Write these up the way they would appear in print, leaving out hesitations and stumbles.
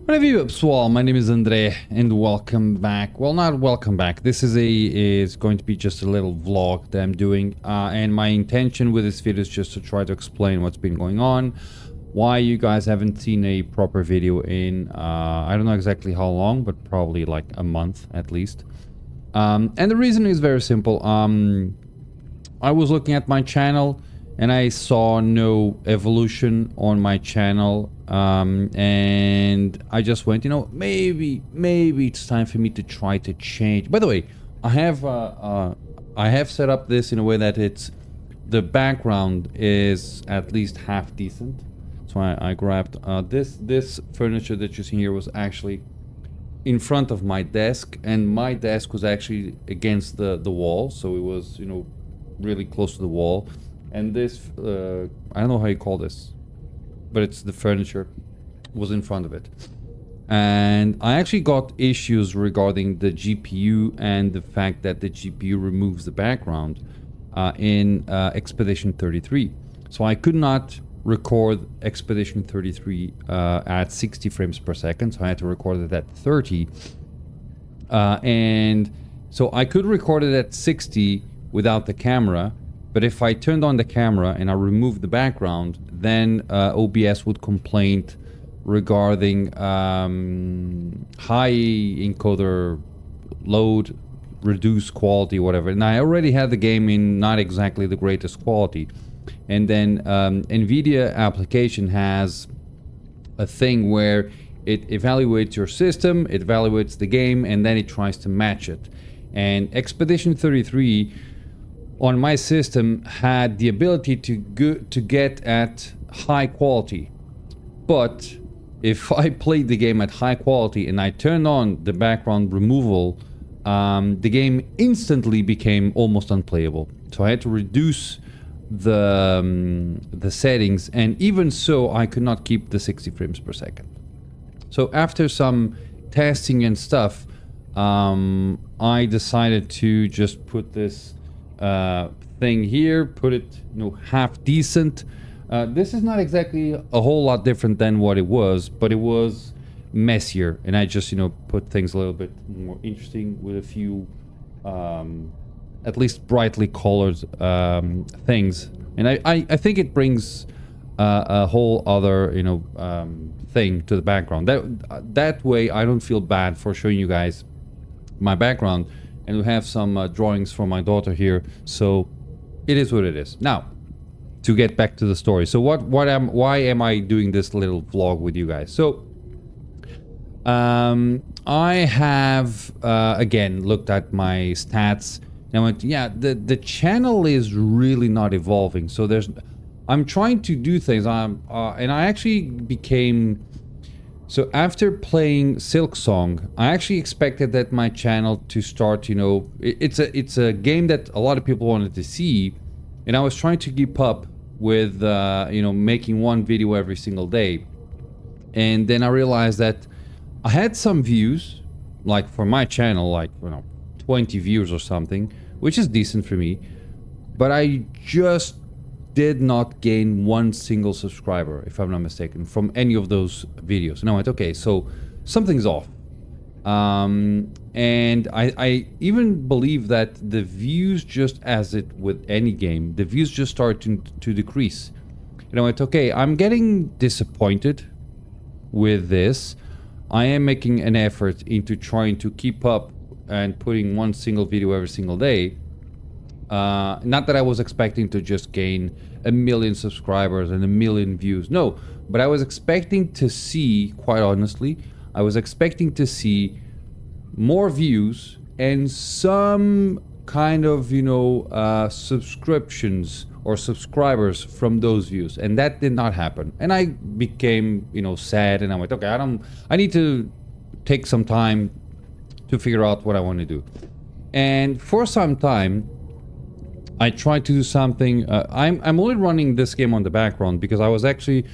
Hello everyone, my name is Andre and welcome back. Well, not welcome back. This is going to be just a little vlog that I'm doing, and my intention with this video is just to try to explain what's been going on, why you guys haven't seen a proper video in I don't know exactly how long, but probably like a month at least. And the reason is very simple. I was looking at my channel and I saw no evolution on my channel, and I just went, you know, maybe it's time for me to try to change. By the way, I have set up this in a way that the background is at least half decent. So I grabbed this furniture that you see here was actually in front of my desk, and my desk was actually against the wall, so it was, you know, really close to the wall. And this, I don't know how you call this, but it's the furniture was in front of it. And I actually got issues regarding the GPU and the fact that the GPU removes the background in Expedition 33. So I could not record Expedition 33 at 60 frames per second, so I had to record it at 30. And so I could record it at 60 without the camera, but if I turned on the camera and I removed the background, then OBS would complain regarding high encoder load, reduced quality, whatever. And I already had the game in not exactly the greatest quality. And then NVIDIA application has a thing where it evaluates your system, it evaluates the game, and then it tries to match it. And Expedition 33 on my system had the ability to get at high quality, but if I played the game at high quality and I turned on the background removal, the game instantly became almost unplayable. So I had to reduce the settings, and even so I could not keep the 60 frames per second. So after some testing and stuff, I decided to just put this thing here, put it, you know, half decent. This is not exactly a whole lot different than what it was, but it was messier, and I just, you know, put things a little bit more interesting with a few at least brightly colored things, and I think it brings a whole other, you know, thing to the background. That way I don't feel bad for showing you guys my background. And we have some drawings from my daughter here, so it is what it is. Now, to get back to the story. So why am I doing this little vlog with you guys? So, I have again looked at my stats and I went, yeah, the channel is really not evolving. So I'm trying to do things. And I actually became. So after playing Silksong, I actually expected that my channel to start, you know, it's a game that a lot of people wanted to see, and I was trying to keep up with, you know, making one video every single day. And then I realized that I had some views, like for my channel, like, you know, 20 views or something, which is decent for me, but I just did not gain one single subscriber, if I'm not mistaken, from any of those videos. And I went, okay, so something's off. And I even believe that the views, just as it with any game, the views just start to decrease. And I went, okay, I'm getting disappointed with this. I am making an effort into trying to keep up and putting one single video every single day. Not that I was expecting to just gain 1 million subscribers and 1 million views, no, but I was expecting to see, quite honestly, I was expecting to see more views and some kind of, you know, subscriptions or subscribers from those views, and that did not happen. And I became, you know, sad, and I went, okay, I need to take some time to figure out what I want to do. And for some time I tried to do something. I'm only running this game on the background because I was actually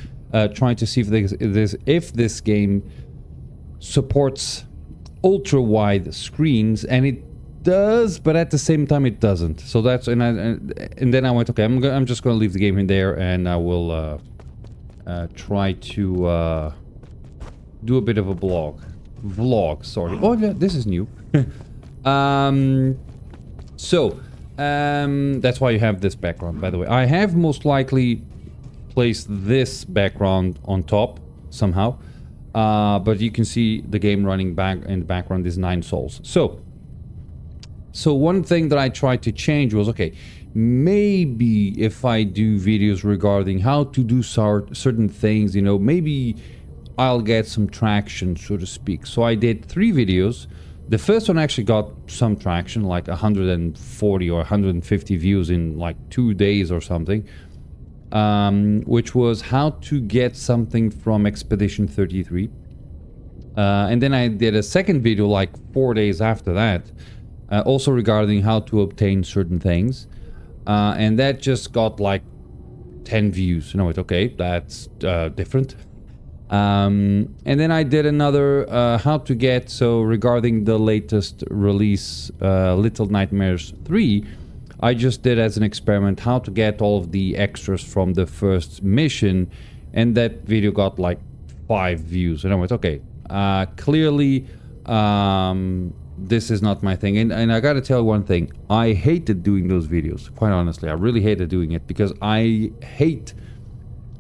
trying to see if this game supports ultra wide screens, and it does, but at the same time it doesn't. So that's and then I went, okay, I'm just going to leave the game in there, and I will try to do a bit of a vlog, sorry. Oh yeah, this is new. That's why you have this background, by the way. I have most likely placed this background on top somehow, but you can see the game running back in the background is 9 souls. So one thing that I tried to change was, okay, maybe if I do videos regarding how to do certain things, you know, maybe I'll get some traction, so to speak. So I did 3 videos. The first one actually got some traction, like 140 or 150 views in like 2 days or something, which was how to get something from Expedition 33. And then I did a second video like 4 days after that, also regarding how to obtain certain things. And that just got like 10 views. You know what? Okay, that's different. And then I did another how to get, so regarding the latest release, Little Nightmares 3, I just did as an experiment how to get all of the extras from the first mission, and that video got like 5 views. And I went, okay, clearly this is not my thing. And I gotta tell you one thing, I hated doing those videos, quite honestly. I really hated doing it because I hate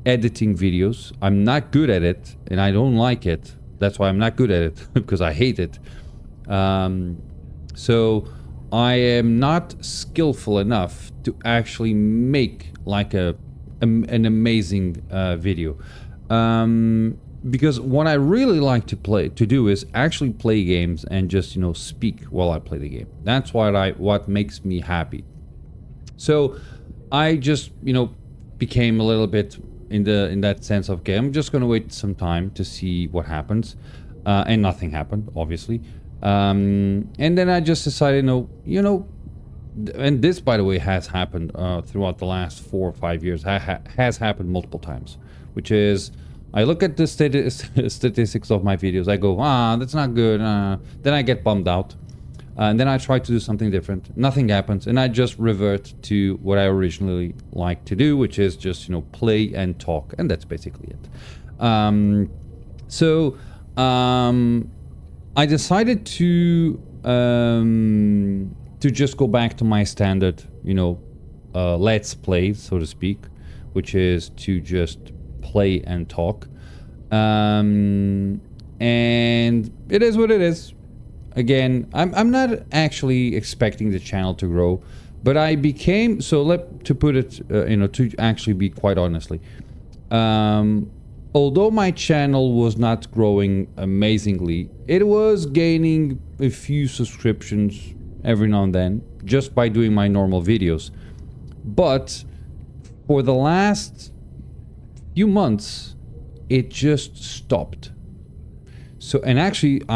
editing videos. I'm not good at it and I don't like it. That's why I'm not good at it, because I hate it. So I am not skillful enough to actually make like an amazing video. Because what I really like to do is actually play games and just, you know, speak while I play the game. That's what makes me happy. So I just, you know, became a little bit in that sense of, okay, I'm just gonna wait some time to see what happens, and nothing happened, obviously. And then I just decided, you know, and this, by the way, has happened throughout the last 4 or 5 years. Has happened multiple times, which is I look at the statistics of my videos. I go, that's not good. Then I get bummed out. And then I try to do something different. Nothing happens. And I just revert to what I originally liked to do, which is just, you know, play and talk. And that's basically it. I decided to just go back to my standard, you know, let's play, so to speak, which is to just play and talk. And it is what it is. Again, I'm not actually expecting the channel to grow, but I became, to put it, you know, to actually be quite honestly, although my channel was not growing amazingly, it was gaining a few subscriptions every now and then, just by doing my normal videos. But for the last few months, it just stopped. So, and actually, it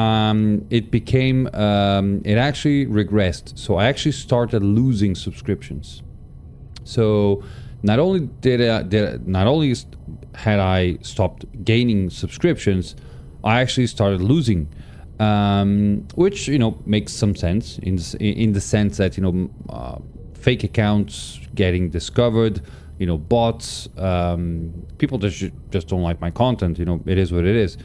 actually regressed. So I actually started losing subscriptions. So not only had I stopped gaining subscriptions, I actually started losing, which, you know, makes some sense in the sense that, you know, fake accounts getting discovered, you know, bots, people just don't like my content. You know, it is what it is.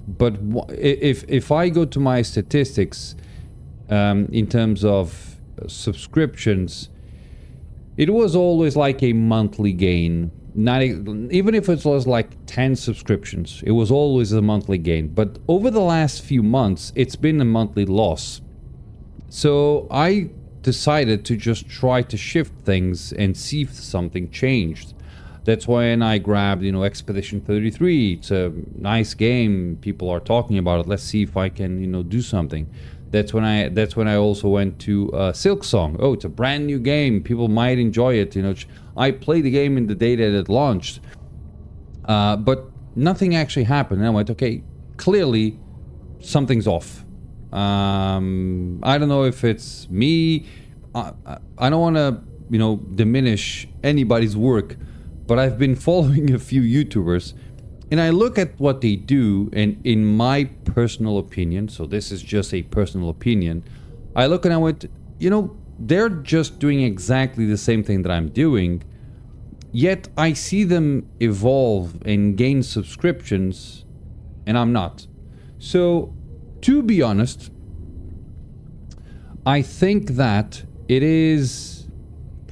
But if I go to my statistics, in terms of subscriptions, it was always like a monthly gain. Not even if it was like 10 subscriptions, it was always a monthly gain. But over the last few months, it's been a monthly loss. So I decided to just try to shift things and see if something changed. That's when I grabbed, you know, Expedition 33. It's a nice game. People are talking about it. Let's see if I can, you know, do something. That's when I also went to Silksong. Oh, it's a brand new game. People might enjoy it. You know, I played the game in the day that it launched, but nothing actually happened. And I went, okay, clearly something's off. I don't know if it's me. I don't want to, you know, diminish anybody's work. But I've been following a few YouTubers, and I look at what they do, and in my personal opinion, so this is just a personal opinion, I look and I went, you know, they're just doing exactly the same thing that I'm doing, yet I see them evolve and gain subscriptions, and I'm not. So, to be honest, I think that it is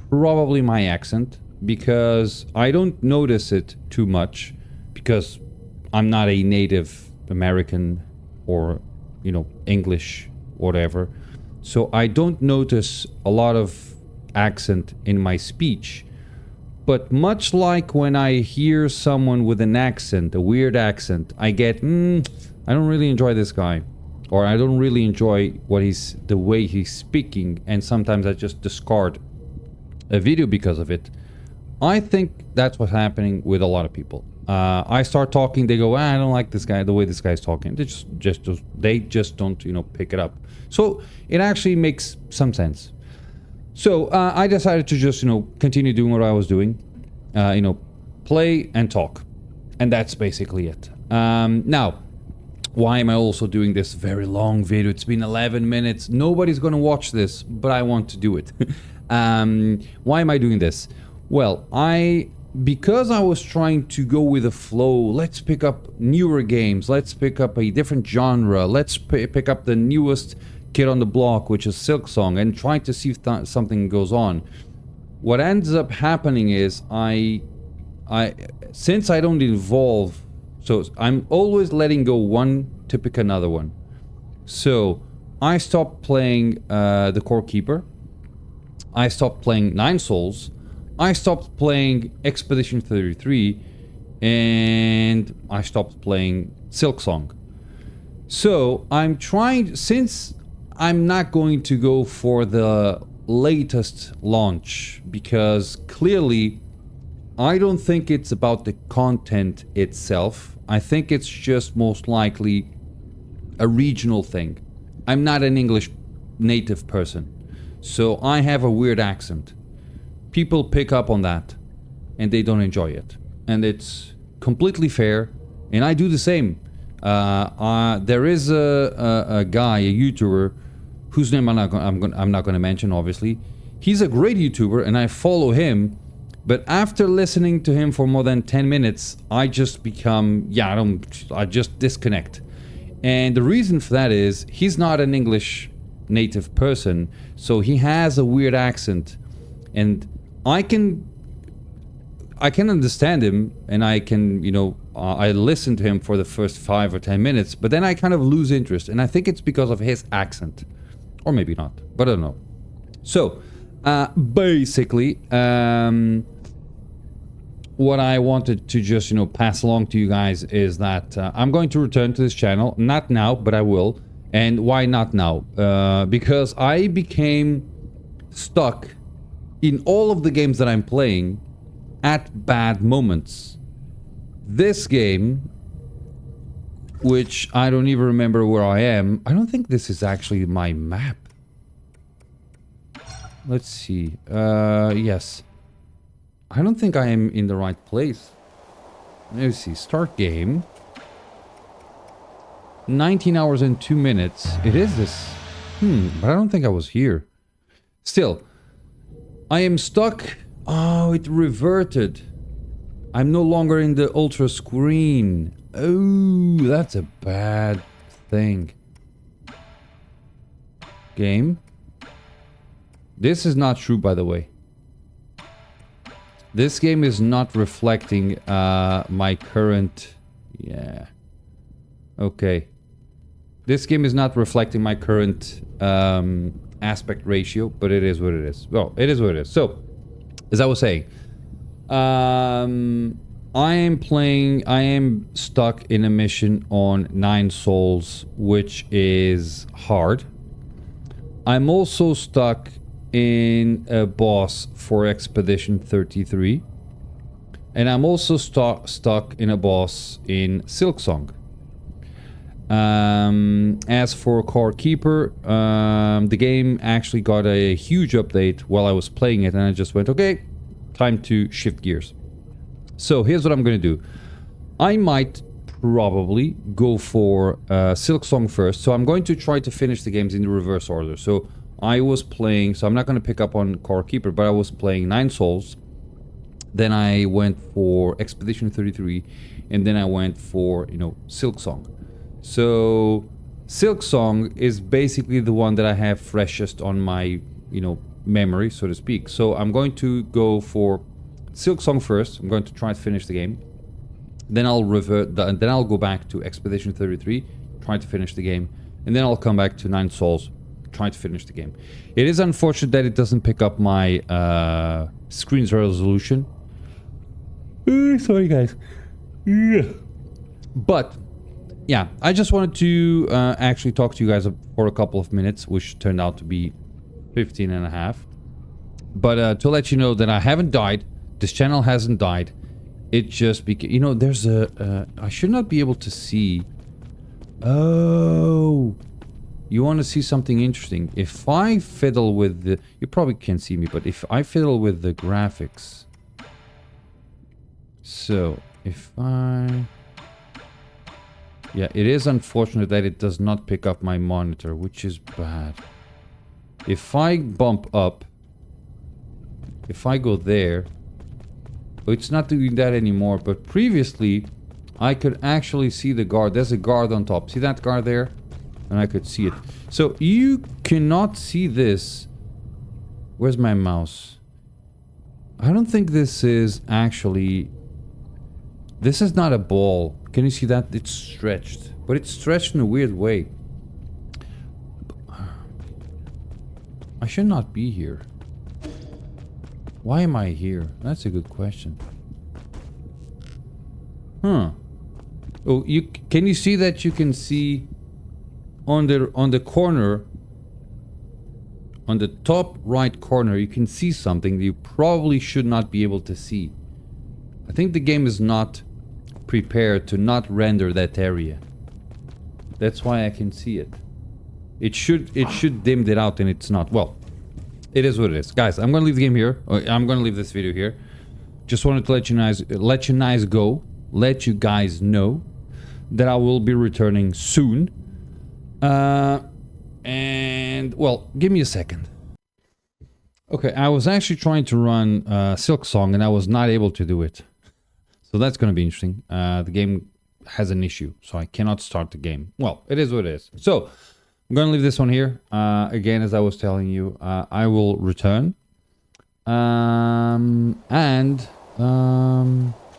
probably my accent, because I don't notice it too much, because I'm not a native American or, English, whatever. So I don't notice a lot of accent in my speech. But much like when I hear someone with an accent, a weird accent, I get, I don't really enjoy this guy. Or I don't really enjoy the way he's speaking, and sometimes I just discard a video because of it. I think that's what's happening with a lot of people. I start talking, they go, I don't like this guy, the way this guy's talking. They just don't, pick it up. So it actually makes some sense. So I decided to just, continue doing what I was doing. Play and talk. And that's basically it. Now, why am I also doing this very long video? It's been 11 minutes. Nobody's going to watch this, but I want to do it. Why am I doing this? Well, because I was trying to go with the flow, let's pick up newer games, let's pick up a different genre, let's pick up the newest kid on the block, which is Silksong, and trying to see if something goes on. What ends up happening is since I don't evolve, so I'm always letting go one to pick another one. So I stopped playing the Core Keeper, I stopped playing Nine Souls, I stopped playing Expedition 33, and I stopped playing Silksong. So I'm trying, since I'm not going to go for the latest launch, because clearly I don't think it's about the content itself. I think it's just most likely a regional thing. I'm not an English native person, so I have a weird accent. People pick up on that and they don't enjoy it, and it's completely fair, and I do the same. There is a guy, a YouTuber, whose name I'm not going to mention, obviously. He's a great YouTuber and I follow him, but after listening to him for more than 10 minutes, I just become, I just disconnect. And the reason for that is he's not an English native person, so he has a weird accent, and I can understand him, and I can, I listen to him for the first 5 or 10 minutes, but then I kind of lose interest, and I think it's because of his accent. Or maybe not, but I don't know. So, basically, what I wanted to just, pass along to you guys is that I'm going to return to this channel. Not now, but I will. And why not now? Because I became stuck in all of the games that I'm playing at bad moments. This game, which I don't even remember where I am. I don't think this is actually my map. Let's see. Yes. I don't think I am in the right place. Let's see. Start game. 19 hours and 2 minutes. It is this. But I don't think I was here. Still, I am stuck. Oh, it reverted. I'm no longer in the ultra screen. Oh, that's a bad thing. Game. This is not true, by the way. This game is not reflecting my current... Yeah. Okay. This game is not reflecting my current aspect ratio, but it is what it is. Well, it is what it is. So, as I was saying, I am stuck in a mission on Nine Souls, which is hard. I'm also stuck in a boss for Expedition 33. And I'm also stuck in a boss in Silksong. As for Core Keeper, the game actually got a huge update while I was playing it, and I just went, okay, time to shift gears. So here's what I'm going to do. I might probably go for Silksong first. So I'm going to try to finish the games in the reverse order. So I was playing, so I'm not going to pick up on Core Keeper, but I was playing Nine Souls. Then I went for Expedition 33, and then I went for, Silksong. So Silk Song is basically the one that I have freshest on my, memory, so to speak. So I'm going to go for Silk Song first. I'm going to try to finish the game. Then I'll then I'll go back to Expedition 33, try to finish the game. And then I'll come back to Nine Souls, try to finish the game. It is unfortunate that it doesn't pick up my screen's resolution. Sorry guys. But yeah, I just wanted to actually talk to you guys for a couple of minutes, which turned out to be 15 and a half. But to let you know that I haven't died. This channel hasn't died. It just became, there's I should not be able to see. Oh, you want to see something interesting? If I fiddle with the, you probably can't see me, but if I fiddle with the graphics. So if yeah, it is unfortunate that it does not pick up my monitor, which is bad. If I bump up, if I go there, oh, it's not doing that anymore, but previously I could actually see the guard. There's a guard on top. See that guard there? And I could see it. So you cannot see this. Where's my mouse? I don't think this is actually... This is not a ball. Can you see that? It's stretched. But it's stretched in a weird way. I should not be here. Why am I here? That's a good question. Huh. Oh, can you see that you can see on the corner, on the top right corner, you can see something that you probably should not be able to see. I think the game is not prepared to not render that area. That's why I can see it. It should dim it out, and it's not. Well, it is what it is. Guys, I'm gonna leave the game here. I'm gonna leave this video here. Just wanted to let you guys know that I will be returning soon. And well, give me a second. Okay, I was actually trying to run Silk Song and I was not able to do it. So that's going to be interesting. The game has an issue, so I cannot start the game. Well, it is what it is. So I'm going to leave this one here. Again, as I was telling you, I will return.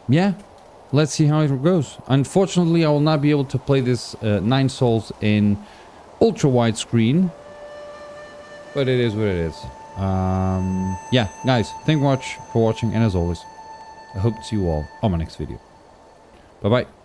Yeah, let's see how it goes. Unfortunately, I will not be able to play this Nine Souls in ultra widescreen, but it is what it is. Yeah, guys, thank you much for watching, and as always, I hope to see you all on my next video. Bye bye.